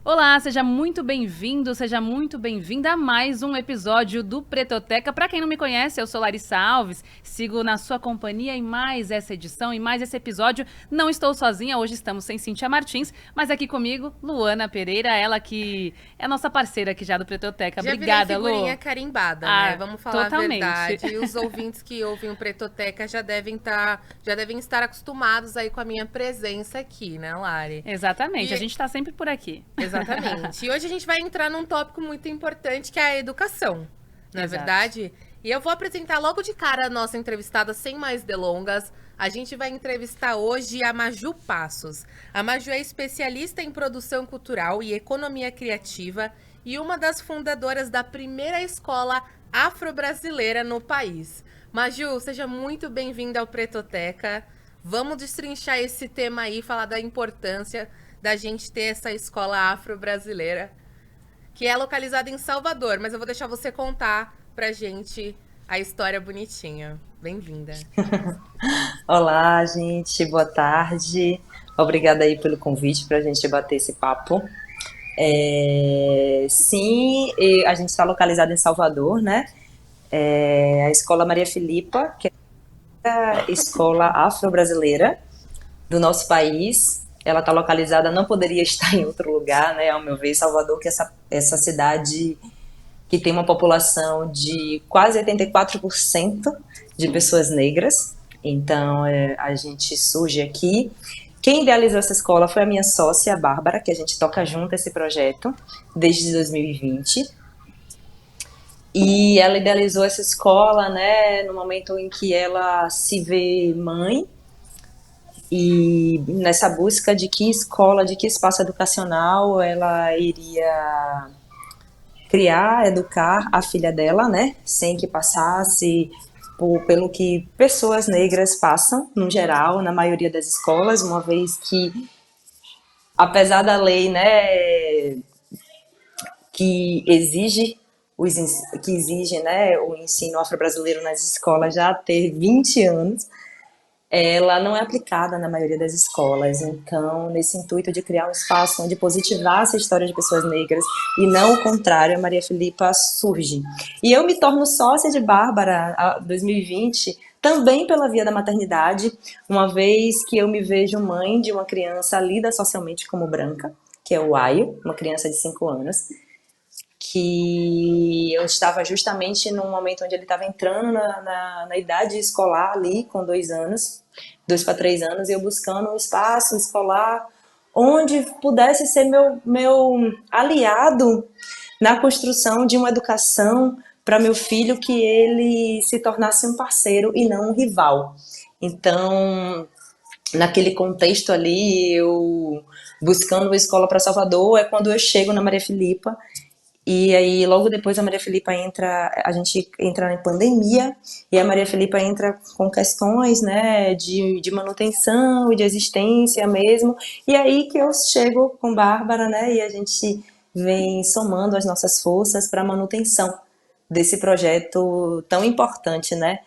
Olá, seja muito bem-vindo, seja muito bem-vinda a mais um episódio do Pretoteca. Para quem não me conhece, eu sou Larissa Alves, sigo na sua companhia em mais essa edição, em mais esse episódio. Não estou sozinha, hoje estamos sem Cíntia Martins, mas aqui comigo, Luana Pereira, ela que é nossa parceira aqui já do Pretoteca. Já virei Obrigada, figurinha Lu. carimbada, né? Ah, Vamos falar a totalmente. verdade. E os ouvintes que ouvem o Pretoteca já devem estar acostumados aí com a minha presença aqui, né, Lari? Exatamente, a E gente está sempre por aqui. exatamente. E hoje a gente vai entrar num tópico muito importante que é a educação, não é Exato. verdade? E eu vou apresentar logo de cara a nossa entrevistada sem mais delongas. A gente vai entrevistar hoje a Maju Passos. A Maju é especialista em produção cultural e economia criativa e uma das fundadoras da primeira escola afro-brasileira no país. Maju, seja muito bem-vinda ao Pretoteca. Vamos destrinchar esse tema aí, falar da importância da gente ter essa escola afro-brasileira, que é localizada em Salvador, mas eu vou deixar você contar pra gente a história bonitinha. Bem-vinda. Olá, gente, boa tarde. Obrigada aí pelo convite para a gente bater esse papo. Sim, a gente está localizado em Salvador, né? A Escola Maria Filipa, que é a escola afro-brasileira do nosso país. Ela está localizada, não poderia estar em outro lugar, né? Ao meu ver, Salvador, que é essa cidade que tem uma população de quase 84% de pessoas negras. Então, a gente surge aqui. Quem idealizou essa escola foi a minha sócia, a Bárbara, que a gente toca junto esse projeto desde 2020. E ela idealizou essa escola, né, no momento em que ela se vê mãe e nessa busca de que escola, de que espaço educacional ela iria criar, educar a filha dela, né, sem que passasse pelo que pessoas negras passam, no geral, na maioria das escolas, uma vez que, apesar da lei, né, que exige que exige, né, o ensino afro-brasileiro nas escolas já ter 20 anos, ela não é aplicada na maioria das escolas. Então, nesse intuito de criar um espaço onde positivasse a história de pessoas negras e não o contrário, a Maria Filipa surge. E eu me torno sócia de Bárbara em 2020 também pela via da maternidade, uma vez que eu me vejo mãe de uma criança lida socialmente como branca, que é o Ayo, uma criança de 5 anos, que eu estava justamente num momento onde ele estava entrando na idade escolar ali, com 2 anos, 2 para 3 anos, e eu buscando um espaço escolar onde pudesse ser meu aliado na construção de uma educação para meu filho, que ele se tornasse um parceiro e não um rival. Então, naquele contexto ali, eu buscando uma escola para Salvador, é quando eu chego na Maria Filipa. E aí, logo depois, a Maria Filipa entra, a gente entra em pandemia, e a Maria Filipa entra com questões, né, de manutenção e de existência mesmo. E aí que eu chego com Bárbara, né, e a gente vem somando as nossas forças para a manutenção desse projeto tão importante, né,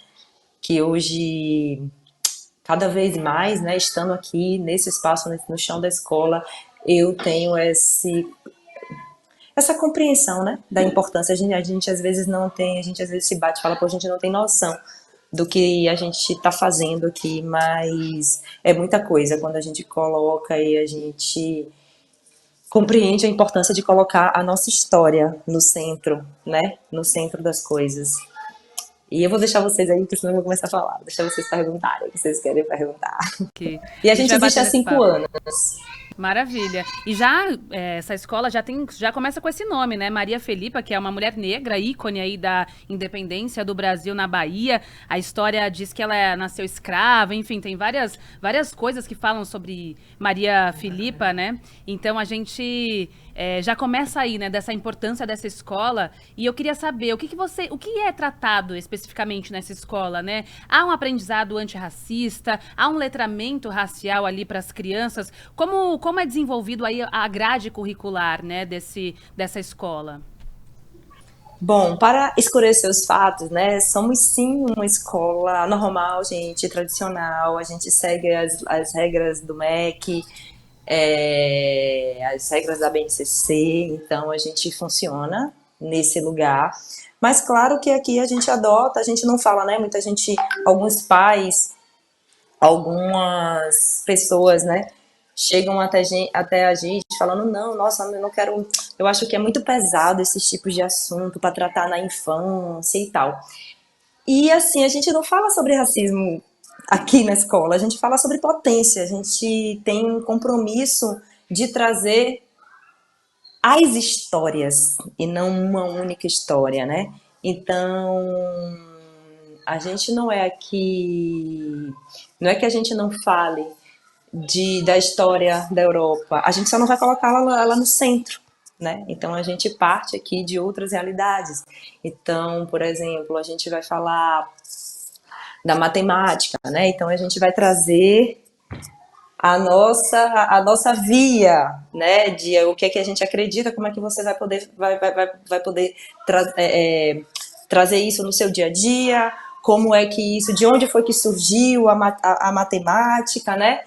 que hoje, cada vez mais, né, estando aqui nesse espaço, no chão da escola, eu tenho essa compreensão, né, da importância. A gente às vezes não tem, a gente às vezes se bate e fala, pô, a gente não tem noção do que a gente está fazendo aqui, mas é muita coisa quando a gente coloca e a gente compreende a importância de colocar a nossa história no centro, né, no centro das coisas. E eu vou deixar vocês aí, porque senão eu vou começar a falar. Deixa vocês perguntarem o que vocês querem perguntar. Que E a a gente gente vai existe bater há nesse 5 papo. anos. Maravilha. E já essa escola já começa com esse nome, né? Maria Felipa, que é uma mulher negra, ícone aí da independência do Brasil na Bahia. A história diz que ela nasceu escrava, enfim, tem várias coisas que falam sobre Maria Filipa, né? Então a gente já começa aí, né, dessa importância dessa escola. E eu queria saber o que é tratado especificamente nessa escola, né? Há um aprendizado antirracista, há um letramento racial ali para as crianças. Como é desenvolvido aí a grade curricular, né, dessa escola? Bom, para escurecer os fatos, né? Somos sim uma escola normal, gente, tradicional. A gente segue as regras do MEC, as regras da BNCC, então a gente funciona nesse lugar. Mas claro que aqui a gente adota, a gente não fala, né? Muita gente, alguns pais, algumas pessoas, né? Chegam até a gente falando, não, nossa, eu não quero, eu acho que é muito pesado esses tipos de assunto para tratar na infância e tal. E assim, a gente não fala sobre racismo aqui na escola, a gente fala sobre potência, a gente tem um compromisso de trazer as histórias e não uma única história, né? Então, a gente não é aqui, não é que a gente não fale da história da Europa, a gente só não vai colocar ela no centro, né? Então a gente parte aqui de outras realidades. Então, por exemplo, a gente vai falar da matemática, né? Então a gente vai trazer a nossa via, né? De o que é que a gente acredita, como é que você vai poder trazer isso no seu dia a dia, como é que isso, de onde foi que surgiu a matemática, né?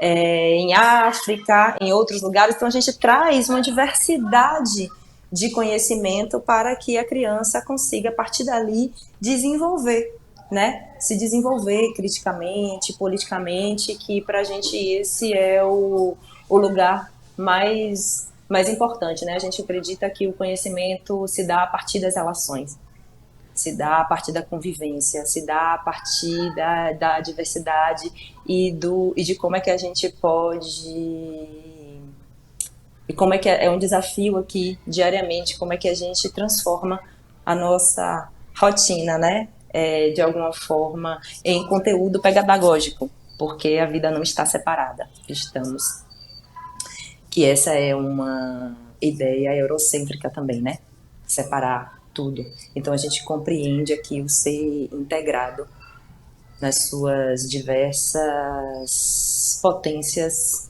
Em África, em outros lugares. Então, a gente traz uma diversidade de conhecimento para que a criança consiga, a partir dali, desenvolver, né? Se desenvolver criticamente, politicamente, que para a gente esse é o lugar mais importante, né? A gente acredita que o conhecimento se dá a partir das relações, se dá a partir da convivência, se dá a partir da diversidade e de como é que a gente pode. E como é que é um desafio aqui, diariamente, como é que a gente transforma a nossa rotina, né? De alguma forma, em conteúdo pedagógico, porque a vida não está separada. Estamos. Que essa é uma ideia eurocêntrica também, né? Separar tudo. Então a gente compreende aqui o ser integrado nas suas diversas potências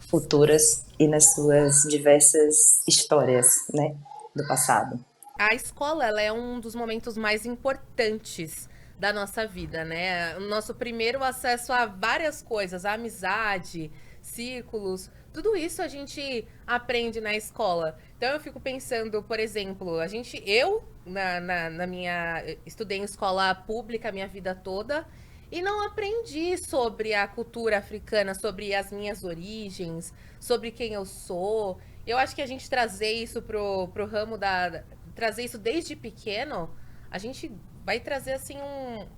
futuras e nas suas diversas histórias, né, do passado. A escola, ela é um dos momentos mais importantes da nossa vida, né? O nosso primeiro acesso a várias coisas, a amizade, círculos, tudo isso a gente aprende na escola. Então eu fico pensando, por exemplo, eu na minha, estudei em escola pública a minha vida toda e não aprendi sobre a cultura africana, sobre as minhas origens, sobre quem eu sou. Eu acho que a gente trazer isso pro ramo trazer isso desde pequeno, a gente vai trazer assim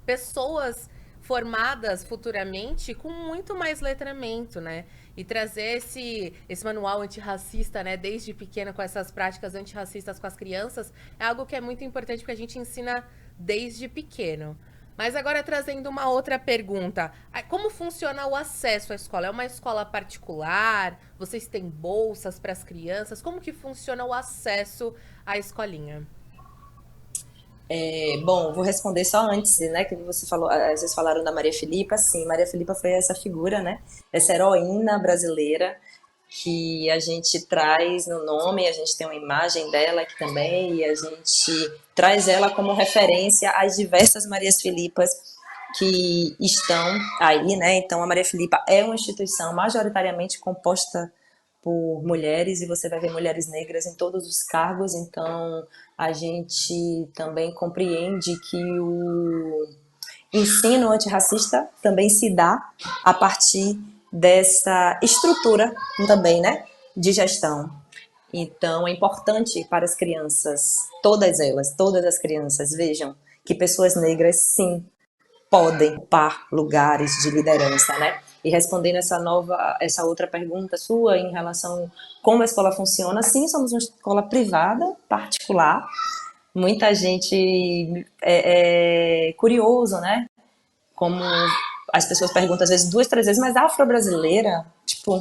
pessoas formadas futuramente com muito mais letramento, né? E trazer esse manual antirracista, né, desde pequena, com essas práticas antirracistas com as crianças, é algo que é muito importante porque a gente ensina desde pequeno. Mas agora trazendo uma outra pergunta. Como funciona o acesso à escola? É uma escola particular? Vocês têm bolsas para as crianças? Como que funciona o acesso à escolinha? Bom, vou responder só antes, né, que você falou, vocês falaram da Maria Filipa, sim, Maria Filipa foi essa figura, né, essa heroína brasileira que a gente traz no nome, a gente tem uma imagem dela aqui também, e a gente traz ela como referência às diversas Marias Filipas que estão aí, né, então a Maria Filipa é uma instituição majoritariamente composta por mulheres, e você vai ver mulheres negras em todos os cargos, então a gente também compreende que o ensino antirracista também se dá a partir dessa estrutura também, né, de gestão. Então é importante para as crianças, todas as crianças, vejam que pessoas negras sim podem ocupar lugares de liderança, né? E respondendo essa outra pergunta sua em relação a como a escola funciona, sim, somos uma escola privada, particular. Muita gente é curioso, né? Como as pessoas perguntam às vezes 2, 3 vezes, mas afro-brasileira? Tipo,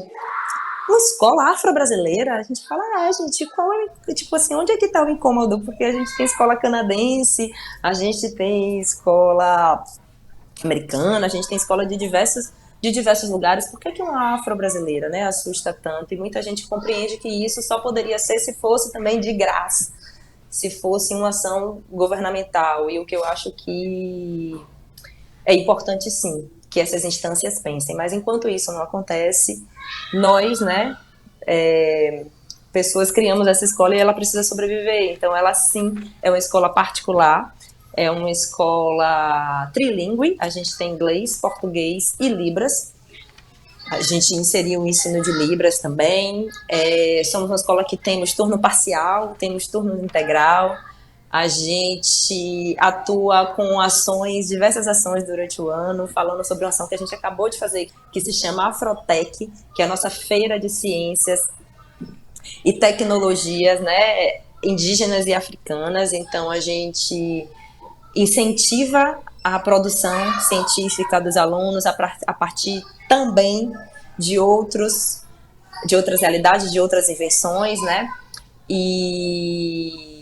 uma escola afro-brasileira? A gente fala, gente, qual é, tipo assim, onde é que tá o incômodo? Porque a gente tem escola canadense, a gente tem escola americana, a gente tem escola de diversos lugares. Por que uma afro-brasileira, né, assusta tanto? E muita gente compreende que isso só poderia ser se fosse também de graça, se fosse uma ação governamental. E o que eu acho que é importante, sim, que essas instâncias pensem. Mas enquanto isso não acontece, nós, né, pessoas criamos essa escola e ela precisa sobreviver. Então, ela sim é uma escola particular, é uma escola trilingüe, a gente tem inglês, português e Libras. A gente inseriu o ensino de Libras também. Somos uma escola que temos turno parcial, temos turno integral. A gente atua com ações, diversas ações durante o ano, falando sobre uma ação que a gente acabou de fazer, que se chama Afrotec, que é a nossa feira de ciências e tecnologias, né, indígenas e africanas. Então, a gente incentiva a produção científica dos alunos a partir também de outras realidades, de outras invenções, né? E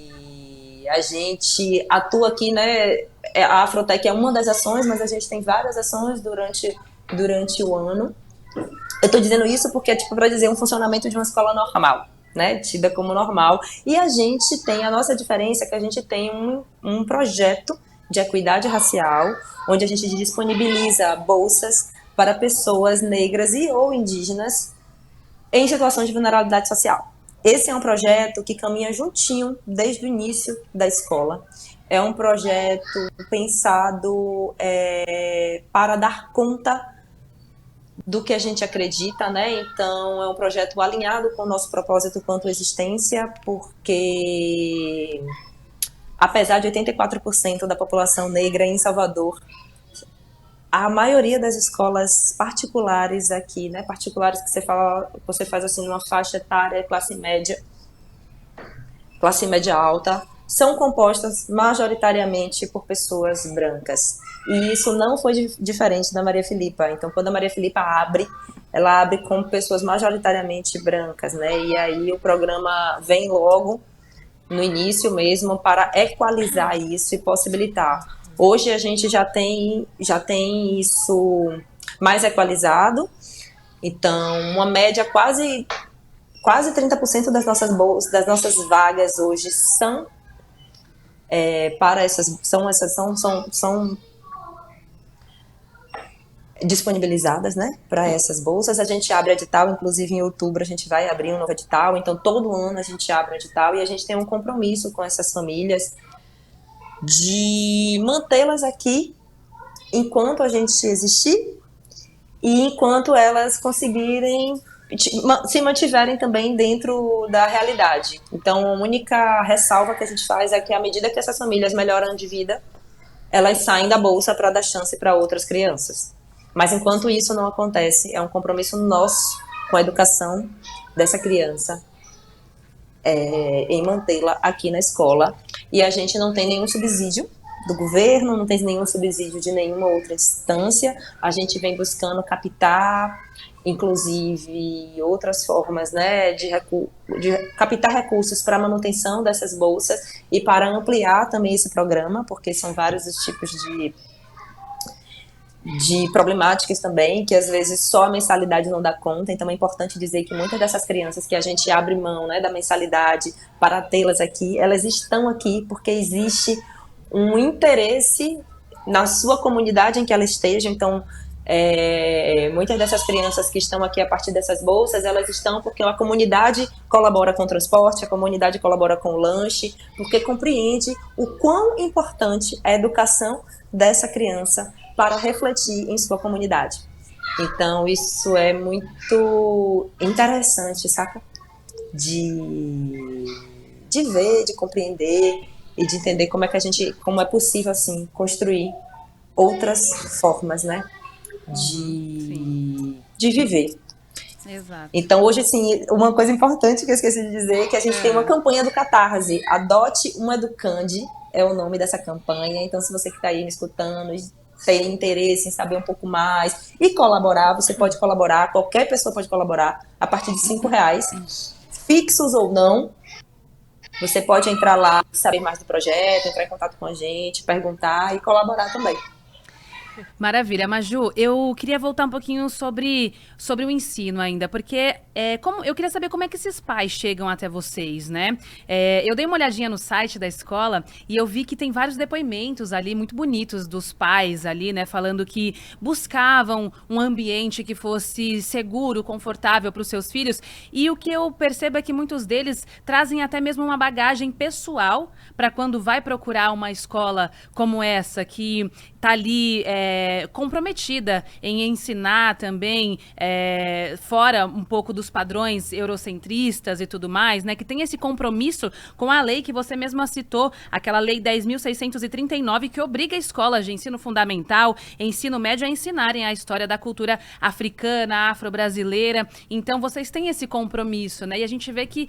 a gente atua aqui, né? A Afrotec é uma das ações, mas a gente tem várias ações durante o ano. Eu estou dizendo isso porque é tipo para dizer um funcionamento de uma escola normal, né? Tida como normal. E a gente tem, a nossa diferença é que a gente tem um projeto de equidade racial, onde a gente disponibiliza bolsas para pessoas negras e ou indígenas em situação de vulnerabilidade social. Esse é um projeto que caminha juntinho desde o início da escola. É um projeto pensado para dar conta do que a gente acredita, né? Então, é um projeto alinhado com o nosso propósito quanto existência, porque apesar de 84% da população negra em Salvador, a maioria das escolas particulares aqui, né, particulares que você faz assim numa faixa etária, classe média alta, são compostas majoritariamente por pessoas brancas. E isso não foi diferente da Maria Filipa. Então, quando a Maria Filipa abre, ela abre com pessoas majoritariamente brancas, né? E aí o programa vem logo no início mesmo para equalizar isso e possibilitar. Hoje a gente já tem isso mais equalizado. Então, uma média quase 30% das nossas bolsas, das nossas vagas hoje são são disponibilizadas, né, para essas bolsas. A gente abre edital, inclusive em outubro a gente vai abrir um novo edital, então todo ano a gente abre um edital e a gente tem um compromisso com essas famílias de mantê-las aqui enquanto a gente existir e enquanto elas conseguirem se mantiverem também dentro da realidade. Então, a única ressalva que a gente faz é que à medida que essas famílias melhoram de vida, elas saem da bolsa para dar chance para outras crianças. Mas enquanto isso não acontece, é um compromisso nosso com a educação dessa criança, em mantê-la aqui na escola. E a gente não tem nenhum subsídio do governo, não tem nenhum subsídio de nenhuma outra instância. A gente vem buscando captar, inclusive, outras formas, né, de captar recursos para a manutenção dessas bolsas e para ampliar também esse programa, porque são vários os tipos de problemáticas também, que às vezes só a mensalidade não dá conta. Então é importante dizer que muitas dessas crianças que a gente abre mão, né, da mensalidade para tê-las aqui, elas estão aqui porque existe um interesse na sua comunidade em que ela esteja. Então, muitas dessas crianças que estão aqui a partir dessas bolsas, elas estão porque a comunidade colabora com o transporte, a comunidade colabora com o lanche, porque compreende o quão importante é a educação dessa criança para refletir em sua comunidade. Então, isso é muito interessante, saca? De ver, de compreender e de entender como é possível, assim, construir outras formas, né? De viver. Exato. Então, hoje, assim, uma coisa importante que eu esqueci de dizer é que a gente tem uma campanha do Catarse. Adote um Educande é o nome dessa campanha. Então, se você que está aí me escutando tem interesse em saber um pouco mais e colaborar, você pode colaborar, qualquer pessoa pode colaborar a partir de R$5, fixos ou não. Você pode entrar lá, saber mais do projeto, entrar em contato com a gente, perguntar e colaborar também. Maravilha, Maju. Eu queria voltar um pouquinho sobre o ensino ainda, porque como, eu queria saber como é que esses pais chegam até vocês, né? Eu dei uma olhadinha no site da escola e eu vi que tem vários depoimentos ali muito bonitos dos pais ali, né? Falando que buscavam um ambiente que fosse seguro, confortável para os seus filhos. E o que eu percebo é que muitos deles trazem até mesmo uma bagagem pessoal para quando vai procurar uma escola como essa, que tá ali comprometida em ensinar também, fora um pouco dos padrões eurocentristas e tudo mais, né? Que tem esse compromisso com a lei que você mesma citou, aquela lei 10.639, que obriga escolas de ensino fundamental, ensino médio a ensinarem a história da cultura africana, afro-brasileira. Então, vocês têm esse compromisso, né? E a gente vê que,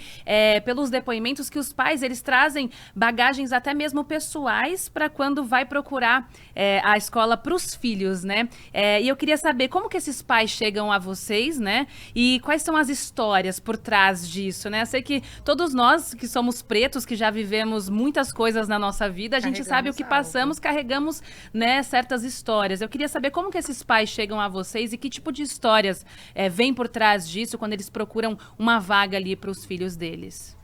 pelos depoimentos, que os pais, eles trazem bagagens até mesmo pessoais para quando vai procurar a escola para os filhos, né? E eu queria saber como que esses pais chegam a vocês, né? E quais são as histórias por trás disso, né? Eu sei que todos nós que somos pretos, que já vivemos muitas coisas na nossa vida, a gente sabe o que passamos, carregamos, né, certas histórias. Eu queria saber como que esses pais chegam a vocês e que tipo de histórias vêm por trás disso quando eles procuram uma vaga ali para os filhos deles.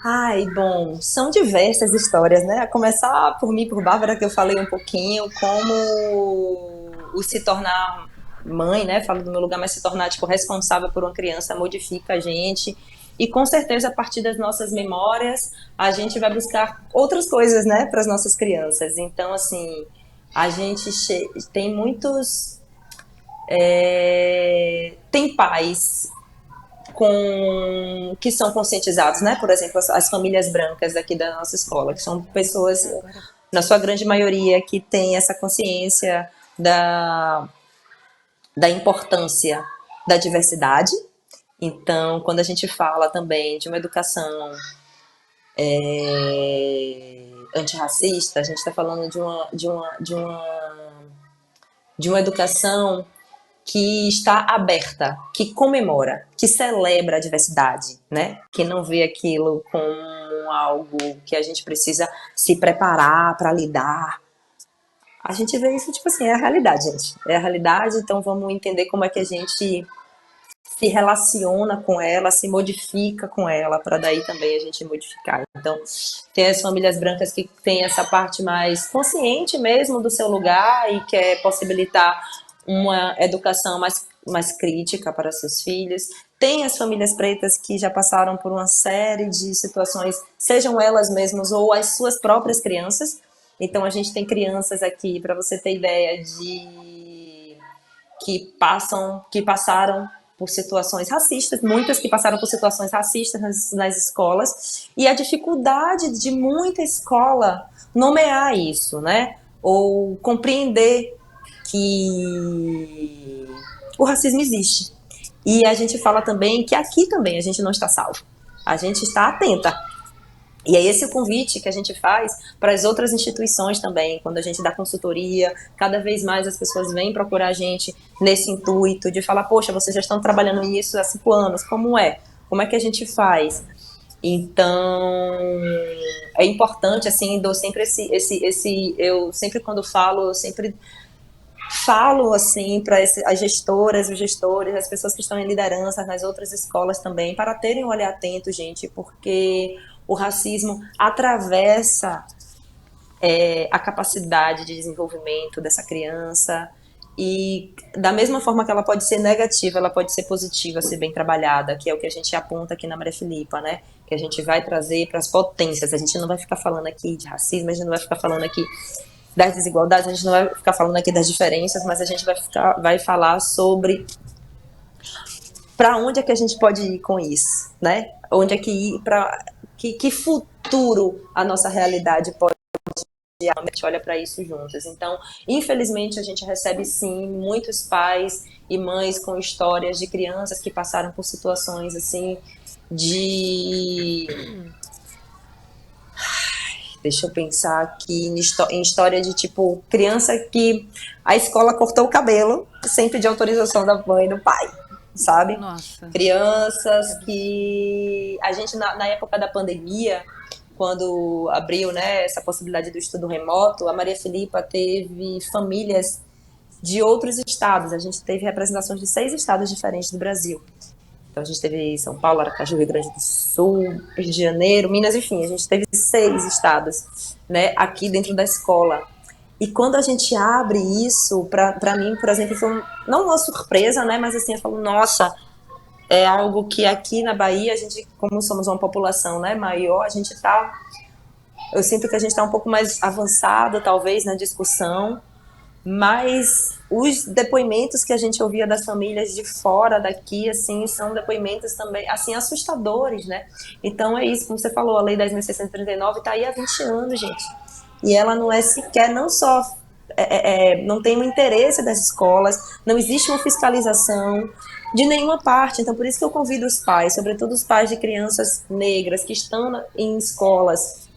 Ai, bom, são diversas histórias, né? A começar por mim, por Bárbara, que eu falei um pouquinho, como o se tornar mãe, né? Falo do meu lugar, mas se tornar, tipo, responsável por uma criança modifica a gente. E com certeza, a partir das nossas memórias, a gente vai buscar outras coisas, né, para as nossas crianças. Então, assim, a gente tem muitos. Tem pais que são conscientizados, né? Por exemplo, as famílias brancas daqui da nossa escola, que são pessoas, na sua grande maioria, que têm essa consciência da importância da diversidade. Então, quando a gente fala também de uma educação antirracista, a gente está falando de uma educação que está aberta, que comemora, que celebra a diversidade, né? Que não vê aquilo como algo que a gente precisa se preparar para lidar. A gente vê isso, tipo assim, é a realidade, gente. É a realidade, então vamos entender como é que a gente se relaciona com ela, se modifica com ela, para daí também a gente modificar. Então, tem as famílias brancas que têm essa parte mais consciente mesmo do seu lugar e quer possibilitar uma educação mais crítica para seus filhos. Tem as famílias pretas que já passaram por uma série de situações, sejam elas mesmas ou as suas próprias crianças. Então, a gente tem crianças aqui, para você ter ideia, que passaram por situações racistas, muitas que passaram por situações racistas nas escolas, e a dificuldade de muita escola nomear isso, né? Ou compreender que o racismo existe. E a gente fala também que aqui também a gente não está salvo. A gente está atenta. E é esse o convite que a gente faz para as outras instituições também, quando a gente dá consultoria, cada vez mais as pessoas vêm procurar a gente nesse intuito de falar, poxa, vocês já estão trabalhando nisso há 5 anos, como é? Como é que a gente faz? Então, é importante, assim, dou sempre eu sempre quando falo, eu sempre falo assim para as gestoras, os gestores, as pessoas que estão em liderança nas outras escolas também, para terem um olhar atento, gente, porque o racismo atravessa a capacidade de desenvolvimento dessa criança e da mesma forma que ela pode ser negativa, ela pode ser positiva, ser bem trabalhada, que é o que a gente aponta aqui na Maria Filipa, né? Que a gente vai trazer para as potências. A gente não vai ficar falando aqui de racismo, a gente não vai ficar falando aqui das desigualdades, a gente não vai ficar falando aqui das diferenças, mas a gente vai falar sobre para onde é que a gente pode ir com isso, né? Onde é que ir, para que futuro a nossa realidade pode ir, a gente olha para isso juntas. Então, infelizmente, a gente recebe sim muitos pais e mães com histórias de crianças que passaram por situações assim de... Deixa eu pensar aqui em história de, tipo, criança que a escola cortou o cabelo sem pedir autorização da mãe e do pai, sabe? Nossa. Crianças que... A gente, na época da pandemia, quando abriu, né, essa possibilidade do estudo remoto, a Maria Filipa teve famílias de outros estados. A gente teve representações de 6 estados diferentes do Brasil. Então a gente teve São Paulo, Aracaju, Rio Grande do Sul, Rio de Janeiro, Minas, enfim, a gente teve 6 estados, né, aqui dentro da escola. E quando a gente abre isso, para mim, por exemplo, foi não uma surpresa, né, mas assim, eu falo, nossa, é algo que aqui na Bahia, a gente, como somos uma população, né, maior, eu sinto que a gente está um pouco mais avançado, talvez, na discussão, mas os depoimentos que a gente ouvia das famílias de fora daqui, assim, são depoimentos também, assim, assustadores, né? Então é isso, como você falou, a Lei 10.639 está aí há 20 anos, gente. E ela não é sequer, não só, não tem um interesse das escolas, não existe uma fiscalização de nenhuma parte. Então por isso que eu convido os pais, sobretudo os pais de crianças negras que estão em escolas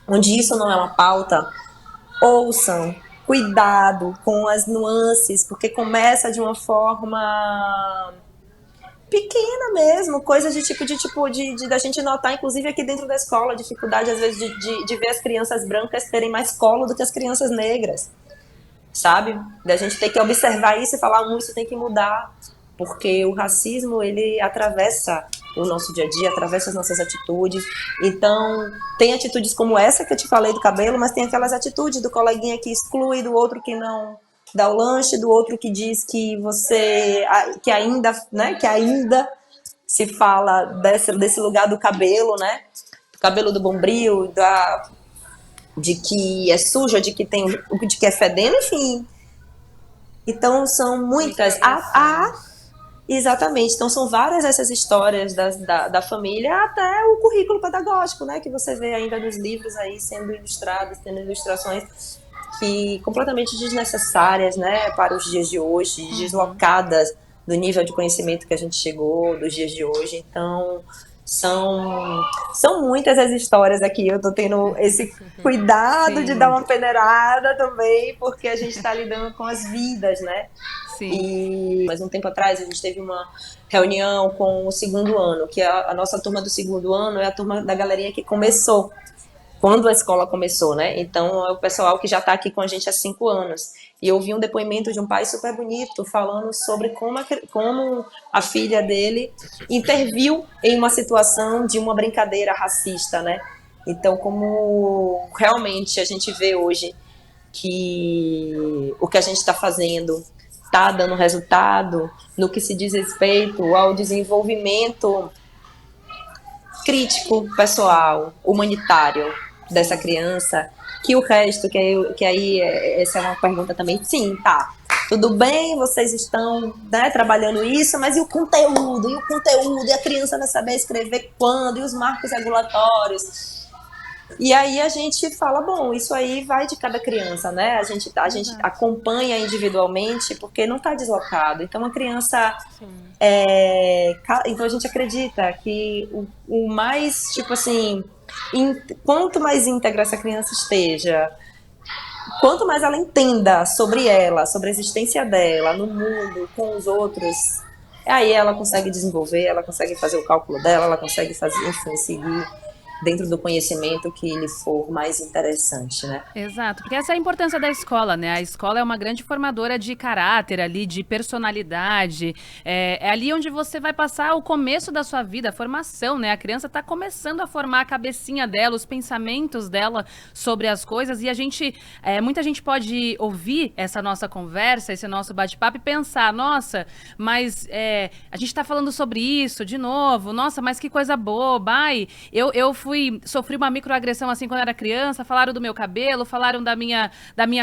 onde isso não é uma pauta, ouçam, cuidado com as nuances, porque começa de uma forma pequena mesmo, coisas de da gente notar, inclusive aqui dentro da escola, a dificuldade às vezes de ver as crianças brancas terem mais colo do que as crianças negras, sabe? Da gente ter que observar isso e falar, isso tem que mudar, porque o racismo, ele atravessa o nosso dia a dia, atravessa as nossas atitudes. Então, tem atitudes como essa que eu te falei do cabelo, mas tem aquelas atitudes do coleguinha que exclui, do outro que não dá o lanche, do outro que diz que que ainda se fala desse lugar do cabelo, né? Do cabelo do bombril, de que é sujo, de que é fedendo, enfim. Então, são muitas. Exatamente, então são várias essas histórias da família, até o currículo pedagógico, né, que você vê ainda nos livros aí sendo ilustrados, tendo ilustrações que completamente desnecessárias, né, para os dias de hoje, deslocadas do nível de conhecimento que a gente chegou dos dias de hoje. Então são muitas as histórias aqui, eu tô tendo esse cuidado Sim. de dar uma peneirada também, porque a gente está lidando com as vidas, né? Sim. Mas um tempo atrás a gente teve uma reunião com o 2º ano, que a nossa turma do 2º ano é a turma da galerinha que começou, quando a escola começou, né? Então é o pessoal que já está aqui com a gente há 5 anos. E eu ouvi um depoimento de um pai super bonito falando sobre como a filha dele interviu em uma situação de uma brincadeira racista, né? Então, como realmente a gente vê hoje que o que a gente está fazendo está dando resultado no que se diz respeito ao desenvolvimento crítico, pessoal, humanitário dessa criança, que o resto, que aí essa é uma pergunta também, sim, tá, tudo bem, vocês estão, né, trabalhando isso, mas e o conteúdo, e a criança vai saber escrever quando, e os marcos regulatórios. E aí a gente fala, bom, isso aí vai de cada criança, né? A gente acompanha individualmente porque não está deslocado. Então, uma criança... então, a gente acredita que o mais, tipo assim, quanto mais íntegra essa criança esteja, quanto mais ela entenda sobre ela, sobre a existência dela no mundo, com os outros, aí ela consegue desenvolver, ela consegue fazer o cálculo dela, ela consegue fazer, enfim, seguir dentro do conhecimento que lhe for mais interessante, né? Exato, porque essa é a importância da escola, né? A escola é uma grande formadora de caráter ali, de personalidade. É ali onde você vai passar o começo da sua vida, a formação, né? A criança está começando a formar a cabecinha dela, os pensamentos dela sobre as coisas. E muita gente pode ouvir essa nossa conversa, esse nosso bate-papo e pensar, nossa, mas a gente está falando sobre isso de novo, nossa, mas que coisa boba. Ai, eu sofri uma microagressão assim quando era criança, falaram do meu cabelo, falaram da minha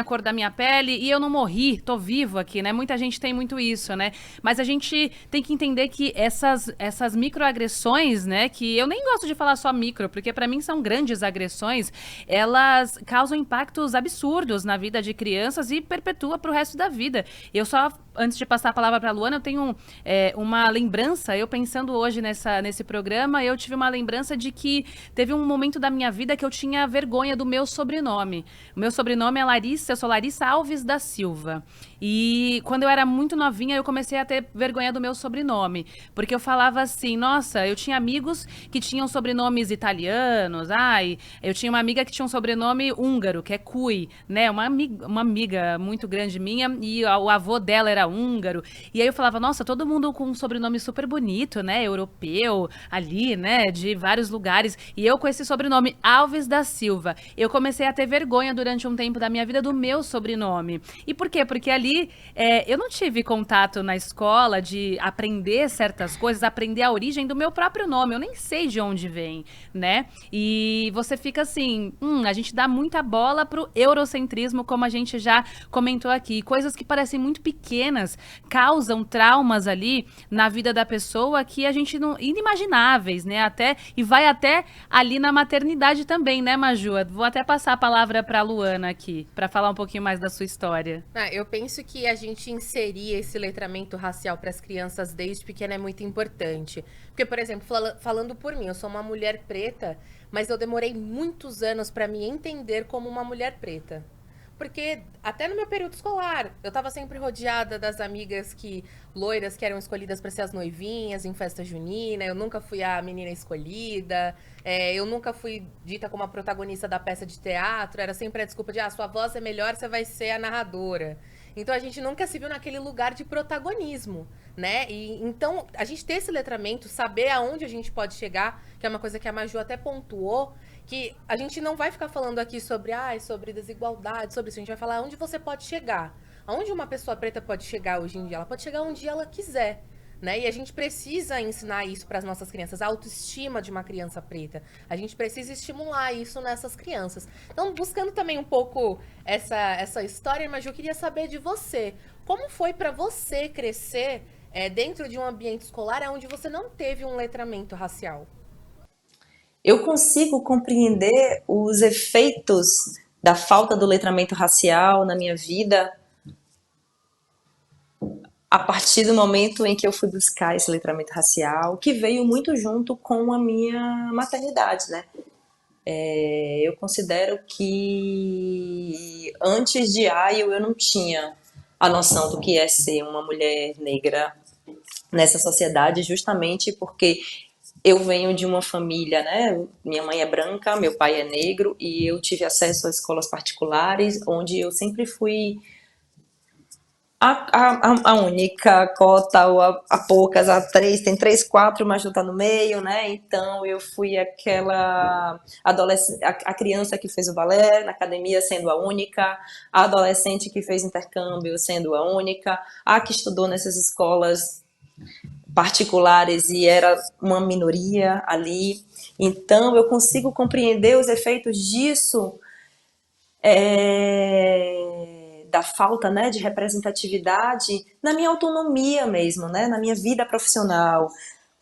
cor da minha pele e eu não morri, tô vivo aqui, né? Muita gente tem muito isso, né? Mas a gente tem que entender que essas microagressões, né, que eu nem gosto de falar só micro, porque pra mim são grandes agressões, elas causam impactos absurdos na vida de crianças e perpetua pro resto da vida. Eu só antes de passar a palavra para a Luana, eu tenho uma lembrança, eu pensando hoje nesse programa, eu tive uma lembrança de que teve um momento da minha vida que eu tinha vergonha do meu sobrenome. O meu sobrenome é Larissa, eu sou Larissa Alves da Silva. E quando eu era muito novinha, eu comecei a ter vergonha do meu sobrenome. Porque eu falava assim, nossa, eu tinha amigos que tinham sobrenomes italianos. Ai, eu tinha uma amiga que tinha um sobrenome húngaro, que é Cui, né? Uma amiga muito grande minha, e o avô dela era húngaro. E aí eu falava, nossa, todo mundo com um sobrenome super bonito, né? Europeu, ali, né? De vários lugares. E eu com esse sobrenome, Alves da Silva. Eu comecei a ter vergonha durante um tempo da minha vida do meu sobrenome. E por quê? Porque ali eu não tive contato na escola de aprender certas coisas, aprender a origem do meu próprio nome. Eu nem sei de onde vem, né? E você fica assim, a gente dá muita bola pro eurocentrismo, como a gente já comentou aqui. Coisas que parecem muito pequenas causam traumas ali na vida da pessoa que a gente não... inimagináveis, né? E vai até ali na maternidade também, né, Maju? Vou até passar a palavra pra Luana aqui, pra falar um pouquinho mais da sua história. Eu penso que a gente inserir esse letramento racial para as crianças desde pequena é muito importante. Porque, por exemplo, falando por mim, eu sou uma mulher preta, mas eu demorei muitos anos para me entender como uma mulher preta. Porque até no meu período escolar, eu tava sempre rodeada das amigas loiras que eram escolhidas para ser as noivinhas em festa junina. Eu nunca fui a menina escolhida. Eu nunca fui dita como a protagonista da peça de teatro. Era sempre a desculpa de, sua voz é melhor, você vai ser a narradora. Então a gente nunca se viu naquele lugar de protagonismo, né? E então a gente ter esse letramento, saber aonde a gente pode chegar, que é uma coisa que a Maju até pontuou, que a gente não vai ficar falando aqui sobre desigualdade, sobre isso. A gente vai falar aonde você pode chegar. Aonde uma pessoa preta pode chegar hoje em dia? Ela pode chegar onde ela quiser, né? E a gente precisa ensinar isso para as nossas crianças, a autoestima de uma criança preta. A gente precisa estimular isso nessas crianças. Então, buscando também um pouco essa história, mas eu queria saber de você. Como foi para você crescer dentro de um ambiente escolar onde você não teve um letramento racial? Eu consigo compreender os efeitos da falta do letramento racial na minha vida a partir do momento em que eu fui buscar esse letramento racial, que veio muito junto com a minha maternidade, né? Eu considero que antes de Ayo eu não tinha a noção do que é ser uma mulher negra nessa sociedade, justamente porque eu venho de uma família, né? Minha mãe é branca, meu pai é negro, e eu tive acesso a escolas particulares, onde eu sempre fui a única cota, ou a poucas, tem 3, 4, mas não tá no meio, né? Então eu fui aquela adolescente, a criança que fez o balé na academia sendo a única, a adolescente que fez intercâmbio sendo a única, a que estudou nessas escolas particulares e era uma minoria ali. Então eu consigo compreender os efeitos disso, da falta, né, de representatividade na minha autonomia mesmo, né, na minha vida profissional.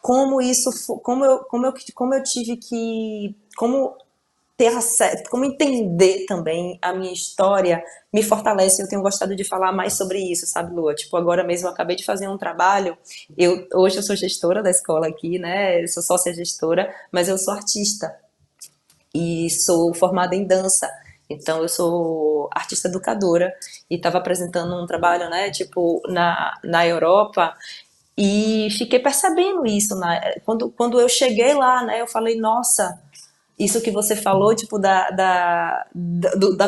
Como eu tive que ter acesso, como entender também a minha história me fortalece. Eu tenho gostado de falar mais sobre isso, sabe, Lua? Tipo, agora mesmo eu acabei de fazer um trabalho, hoje eu sou gestora da escola aqui, né, eu sou sócia gestora, mas eu sou artista e sou formada em dança. Então eu sou artista educadora e estava apresentando um trabalho, né, tipo, na Europa, e fiquei percebendo isso, né? Quando eu cheguei lá, né, eu falei, nossa, isso que você falou, tipo, da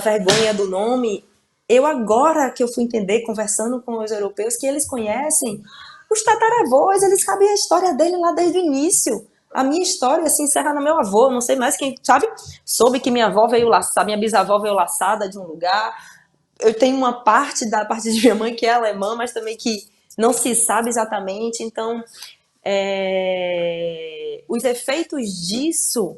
vergonha do nome, eu agora que eu fui entender, conversando com os europeus, que eles conhecem os tataravós, eles sabem a história dele lá desde o início. A minha história se encerra no meu avô, não sei mais quem, sabe? Soube que minha avó veio laçada, minha bisavó veio laçada de um lugar. Eu tenho uma parte da parte de minha mãe que é alemã, mas também que não se sabe exatamente. Então, os efeitos disso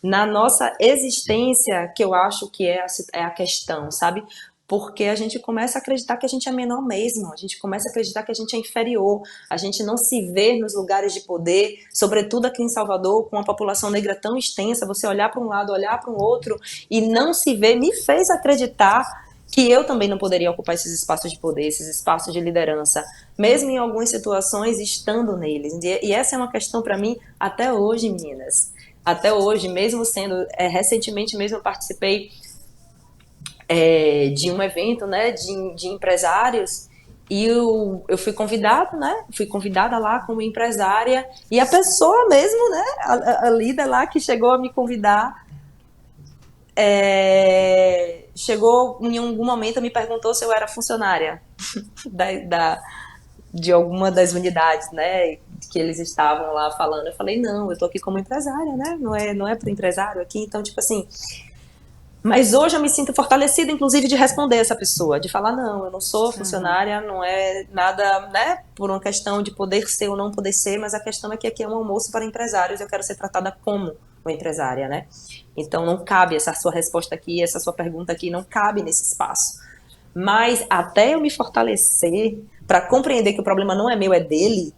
na nossa existência, que eu acho que é a questão, sabe? Porque a gente começa a acreditar que a gente é menor mesmo, a gente começa a acreditar que a gente é inferior, a gente não se vê nos lugares de poder, sobretudo aqui em Salvador, com uma população negra tão extensa, você olhar para um lado, olhar para o outro e não se ver, me fez acreditar que eu também não poderia ocupar esses espaços de poder, esses espaços de liderança, mesmo em algumas situações estando neles. E essa é uma questão para mim até hoje, meninas. Até hoje, mesmo sendo, recentemente mesmo eu participei de um evento, né, de empresários, e eu fui convidada, né, fui convidada lá como empresária, e a pessoa mesmo, né, a líder lá que chegou a me convidar, chegou em algum momento, me perguntou se eu era funcionária de alguma das unidades, né, que eles estavam lá falando. Eu falei, não, eu tô aqui como empresária, né, não é para empresário aqui, então, tipo assim. Mas hoje eu me sinto fortalecida, inclusive, de responder essa pessoa, de falar, não, eu não sou funcionária, não é nada, né, por uma questão de poder ser ou não poder ser, mas a questão é que aqui é um almoço para empresários, eu quero ser tratada como uma empresária, né? Então não cabe essa sua resposta aqui, essa sua pergunta aqui, não cabe nesse espaço. Mas até eu me fortalecer para compreender que o problema não é meu, é dele,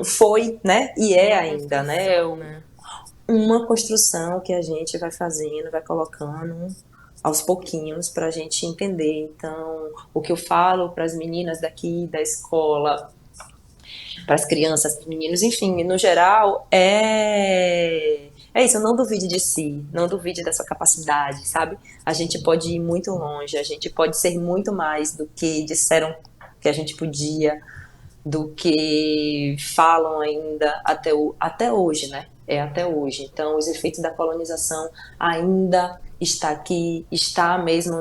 foi, né, e é ainda, né, uma construção que a gente vai fazendo, vai colocando aos pouquinhos para a gente entender. Então, o que eu falo para as meninas daqui da escola, para as crianças, para os meninos, enfim, no geral, é isso, não duvide de si, não duvide da sua capacidade, sabe? A gente pode ir muito longe, a gente pode ser muito mais do que disseram que a gente podia, do que falam ainda até hoje, né? Até hoje. Então, os efeitos da colonização ainda está aqui, está mesmo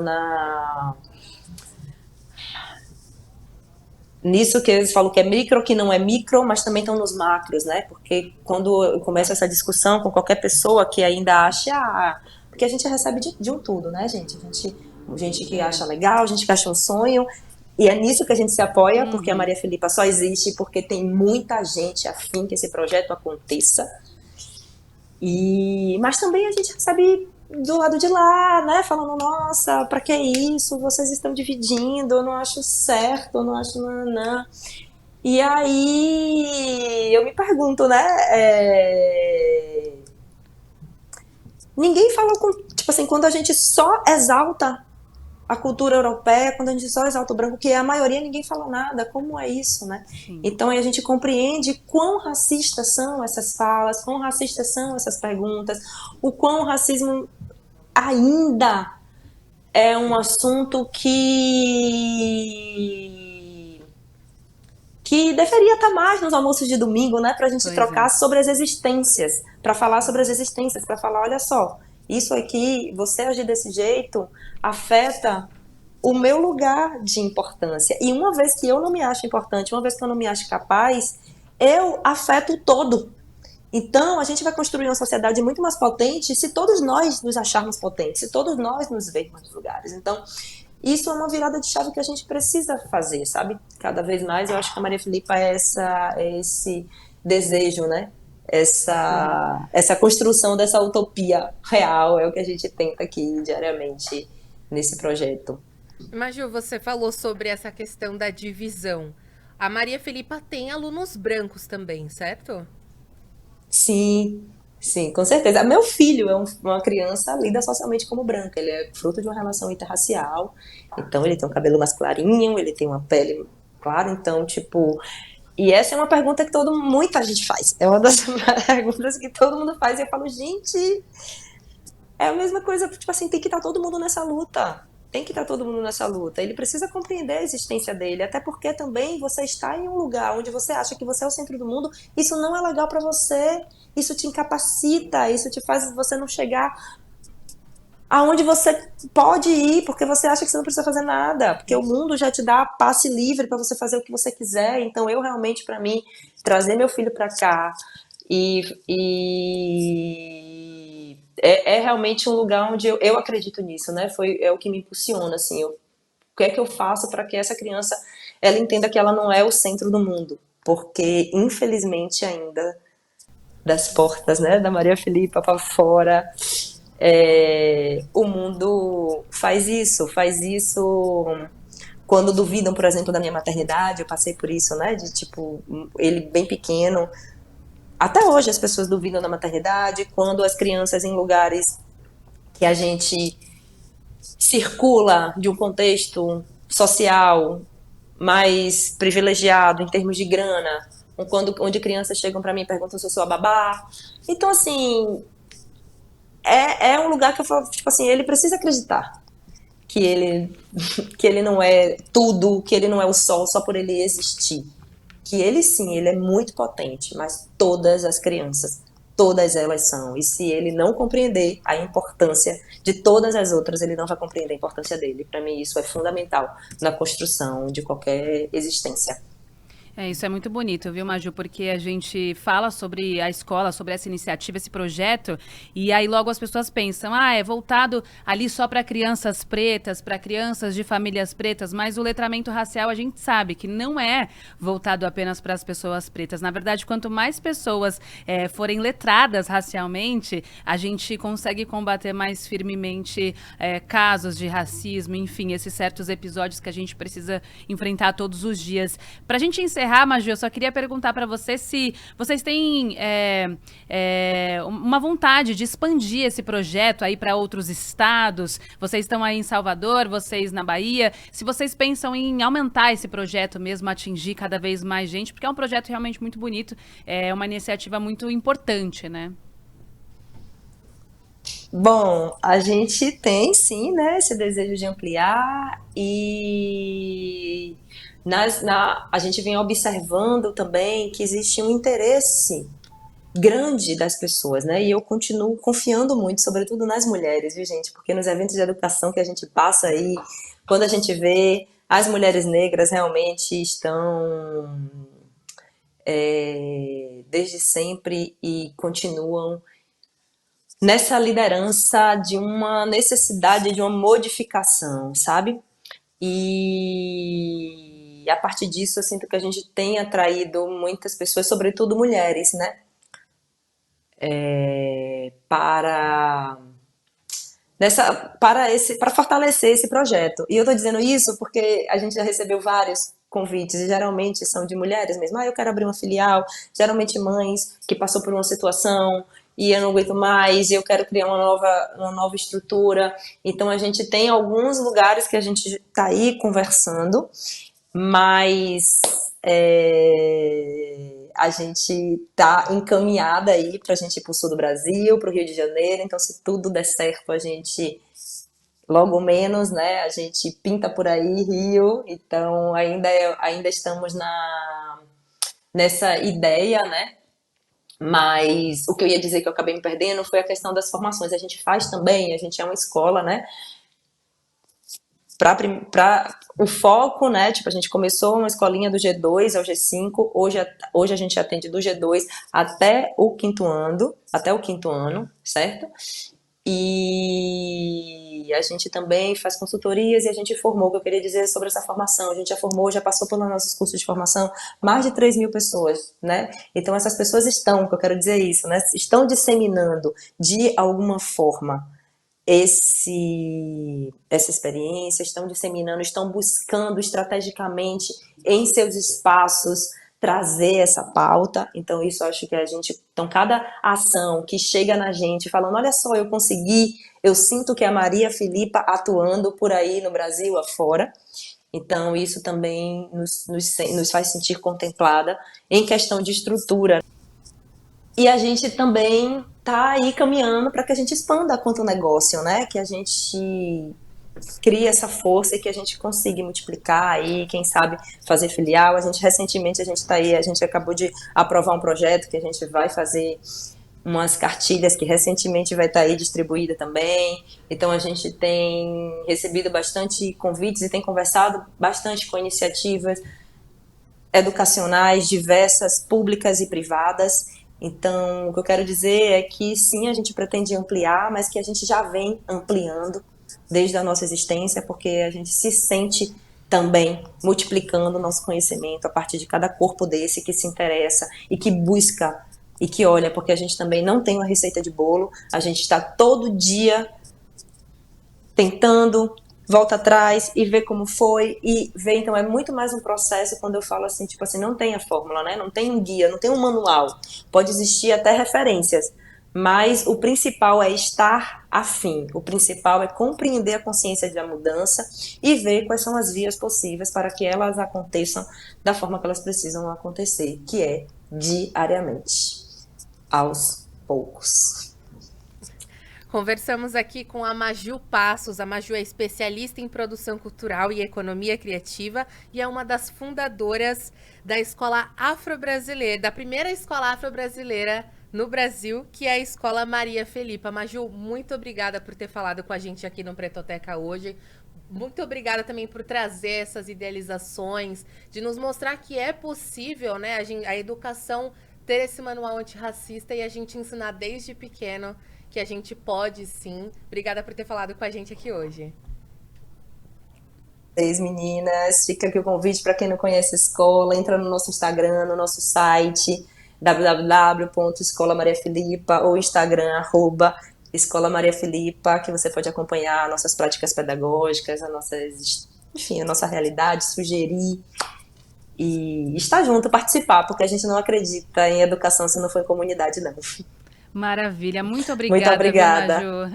nisso que eles falam que é micro, que não é micro, mas também estão nos macros, né? Porque quando eu começo essa discussão com qualquer pessoa que ainda acha, porque a gente recebe de um tudo, né, gente? Gente que acha legal, gente que acha um sonho, e é nisso que a gente se apoia, porque a Maria Filipa só existe porque tem muita gente afim que esse projeto aconteça. Mas também a gente recebe do lado de lá, né, falando, nossa, pra que isso? Vocês estão dividindo, eu não acho certo, eu não acho nanã. E aí eu me pergunto, né, ninguém fala tipo assim, quando a gente só exalta a cultura europeia, quando a gente só exalta o branco, que é a maioria, ninguém fala nada, como é isso, né? Sim. Então aí a gente compreende quão racistas são essas falas, quão racistas são essas perguntas, o quão o racismo ainda é um assunto que deveria estar mais nos almoços de domingo, né? Pra gente trocar sobre as existências, para falar sobre as existências, para falar, olha só, isso aqui, você agir desse jeito, afeta o meu lugar de importância. E uma vez que eu não me acho importante, uma vez que eu não me acho capaz, eu afeto o todo. Então, a gente vai construir uma sociedade muito mais potente se todos nós nos acharmos potentes, se todos nós nos vermos nos lugares. Então, isso é uma virada de chave que a gente precisa fazer, sabe? Cada vez mais, eu acho que a Maria Filipa é esse desejo, né? Essa construção dessa utopia real é o que a gente tenta aqui diariamente nesse projeto. Maju, você falou sobre essa questão da divisão. A Maria Filipa tem alunos brancos também, certo? Sim, com certeza. Meu filho é uma criança lida socialmente como branca. Ele é fruto de uma relação interracial. Então, ele tem um cabelo mais clarinho, ele tem uma pele clara. Então, tipo... E essa é uma pergunta que muita gente faz. É uma das perguntas que todo mundo faz. E eu falo, gente, é a mesma coisa, tipo assim, tem que estar todo mundo nessa luta. Tem que estar todo mundo nessa luta. Ele precisa compreender a existência dele, até porque também você está em um lugar onde você acha que você é o centro do mundo, isso não é legal para você, isso te incapacita, isso te faz você não chegar aonde você pode ir, porque você acha que você não precisa fazer nada, porque o mundo já te dá passe livre para você fazer o que você quiser. Então eu realmente, para mim, trazer meu filho para cá é realmente um lugar onde eu acredito nisso, né? É o que me impulsiona, assim. O que é que eu faço para que essa criança ela entenda que ela não é o centro do mundo? Porque, infelizmente, ainda das portas, né, da Maria Filipa para fora, o mundo faz isso quando duvidam, por exemplo, da minha maternidade. Eu passei por isso, né, de tipo, ele bem pequeno. Até hoje as pessoas duvidam da maternidade, quando as crianças em lugares que a gente circula de um contexto social mais privilegiado em termos de grana, onde crianças chegam para mim e perguntam se eu sou a babá. Então, assim, é um lugar que eu falo, tipo assim, ele precisa acreditar que ele, que ele não é tudo, que ele não é o sol só por ele existir. Que ele sim, ele é muito potente, mas todas as crianças, todas elas são. E se ele não compreender a importância de todas as outras, ele não vai compreender a importância dele. Para mim, isso é fundamental na construção de qualquer existência. Isso é muito bonito, viu, Maju? Porque a gente fala sobre a escola, sobre essa iniciativa, esse projeto, e aí logo as pessoas pensam, é voltado ali só para crianças pretas, para crianças de famílias pretas, mas o letramento racial a gente sabe que não é voltado apenas para as pessoas pretas. Na verdade, quanto mais pessoas forem letradas racialmente, a gente consegue combater mais firmemente casos de racismo, enfim, esses certos episódios que a gente precisa enfrentar todos os dias. Para a gente encerrar, Maju, eu só queria perguntar para você se vocês têm uma vontade de expandir esse projeto aí para outros estados. Vocês estão aí em Salvador, vocês na Bahia. Se vocês pensam em aumentar esse projeto mesmo, atingir cada vez mais gente, porque é um projeto realmente muito bonito, é uma iniciativa muito importante, né? Bom, a gente tem sim, né, esse desejo de ampliar e a gente vem observando também que existe um interesse grande das pessoas, né? E eu continuo confiando muito, sobretudo nas mulheres, viu, gente? Porque nos eventos de educação que a gente passa aí, quando a gente vê as mulheres negras realmente estão desde sempre e continuam nessa liderança de uma necessidade de uma modificação, sabe? E a partir disso eu sinto que a gente tem atraído muitas pessoas, sobretudo mulheres, né? Para fortalecer esse projeto. E eu estou dizendo isso porque a gente já recebeu vários convites, e geralmente são de mulheres mesmo. Eu quero abrir uma filial, geralmente mães que passou por uma situação e eu não aguento mais, e eu quero criar uma nova estrutura. Então a gente tem alguns lugares que a gente está aí conversando, mas a gente está encaminhada aí para a gente ir para o sul do Brasil, para o Rio de Janeiro. Então, se tudo der certo, a gente, logo menos, né, a gente pinta por aí, Rio. Então, ainda estamos nessa ideia, né? Mas o que eu ia dizer que eu acabei me perdendo foi a questão das formações. A gente faz também, a gente é uma escola, né? Para o foco, né? Tipo, a gente começou uma escolinha do G2 ao G5, hoje a gente atende do G2 até o quinto ano, certo? E a gente também faz consultorias e a gente formou, o que eu queria dizer sobre essa formação, a gente já passou pelos nossos cursos de formação, mais de 3.000 pessoas, né? Então essas pessoas estão, o que eu quero dizer é isso, né? Estão disseminando de alguma forma essa experiência, estão disseminando, estão buscando estrategicamente em seus espaços trazer essa pauta. Então isso acho que então cada ação que chega na gente falando, olha só, eu consegui, eu sinto que é a Maria Filipa atuando por aí no Brasil afora. Então isso também nos faz sentir contemplada em questão de estrutura. E a gente também tá aí caminhando para que a gente expanda quanto negócio, né? Que a gente crie essa força e que a gente consiga multiplicar aí, quem sabe fazer filial. Recentemente a gente acabou de aprovar um projeto que a gente vai fazer umas cartilhas que recentemente vai estar aí distribuída também. Então a gente tem recebido bastante convites e tem conversado bastante com iniciativas educacionais diversas, públicas e privadas. Então, o que eu quero dizer é que sim, a gente pretende ampliar, mas que a gente já vem ampliando desde a nossa existência, porque a gente se sente também multiplicando o nosso conhecimento a partir de cada corpo desse que se interessa e que busca e que olha, porque a gente também não tem uma receita de bolo, a gente está todo dia tentando, volta atrás e vê como foi e vê, então é muito mais um processo quando eu falo assim, tipo assim, não tem a fórmula, né? Não tem um guia, não tem um manual. Pode existir até referências, Mas o principal é estar afim, o principal é compreender a consciência da mudança e ver quais são as vias possíveis para que elas aconteçam da forma que elas precisam acontecer, que é diariamente, aos poucos. Conversamos aqui com a Maju Passos. A Maju é especialista em produção cultural e economia criativa e é uma das fundadoras da Escola Afro-Brasileira, da primeira escola afro-brasileira no Brasil, que é a Escola Maria Felipa. Maju, muito obrigada por ter falado com a gente aqui no Pretoteca hoje. Muito obrigada também por trazer essas idealizações, de nos mostrar que é possível, né, a educação ter esse manual antirracista e a gente ensinar desde pequeno que a gente pode sim. Obrigada por ter falado com a gente aqui hoje. Meninas, fica aqui o convite para quem não conhece a escola, entra no nosso Instagram, no nosso site www.escolamariafilipa ou Instagram @Escola Maria Filipa, que você pode acompanhar nossas práticas pedagógicas, enfim, a nossa realidade, sugerir e estar junto, participar, porque a gente não acredita em educação se não for em comunidade, não. Maravilha, muito Muito obrigada, viu, obrigada. Maju?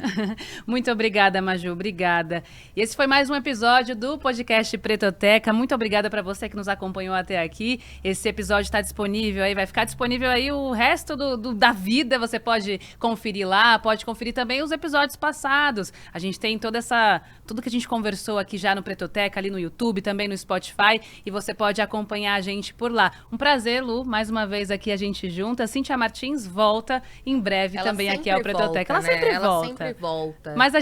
Muito obrigada, Maju, obrigada. E esse foi mais um episódio do podcast Pretoteca. Muito obrigada para você que nos acompanhou até aqui. Esse episódio está disponível aí, vai ficar disponível aí o resto da vida. Você pode conferir lá, pode conferir também os episódios passados. A gente tem tudo que a gente conversou aqui já no Pretoteca, ali no YouTube, também no Spotify, e você pode acompanhar a gente por lá. Um prazer, Lu, mais uma vez aqui a gente junta. Cíntia Martins volta em breve Ela também aqui ao Pretoteca. Volta, Ela sempre né? volta. Ela sempre volta. Mas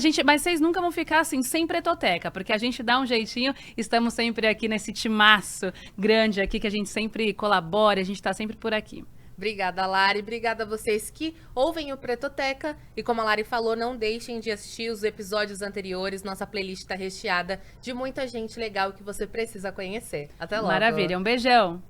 vocês nunca vão ficar assim, sem Pretoteca, porque a gente dá um jeitinho, estamos sempre aqui nesse timaço grande aqui, que a gente sempre colabora, a gente está sempre por aqui. Obrigada, Lari. Obrigada a vocês que ouvem o Pretoteca. E como a Lari falou, não deixem de assistir os episódios anteriores. Nossa playlist está recheada de muita gente legal que você precisa conhecer. Até logo. Maravilha, um beijão.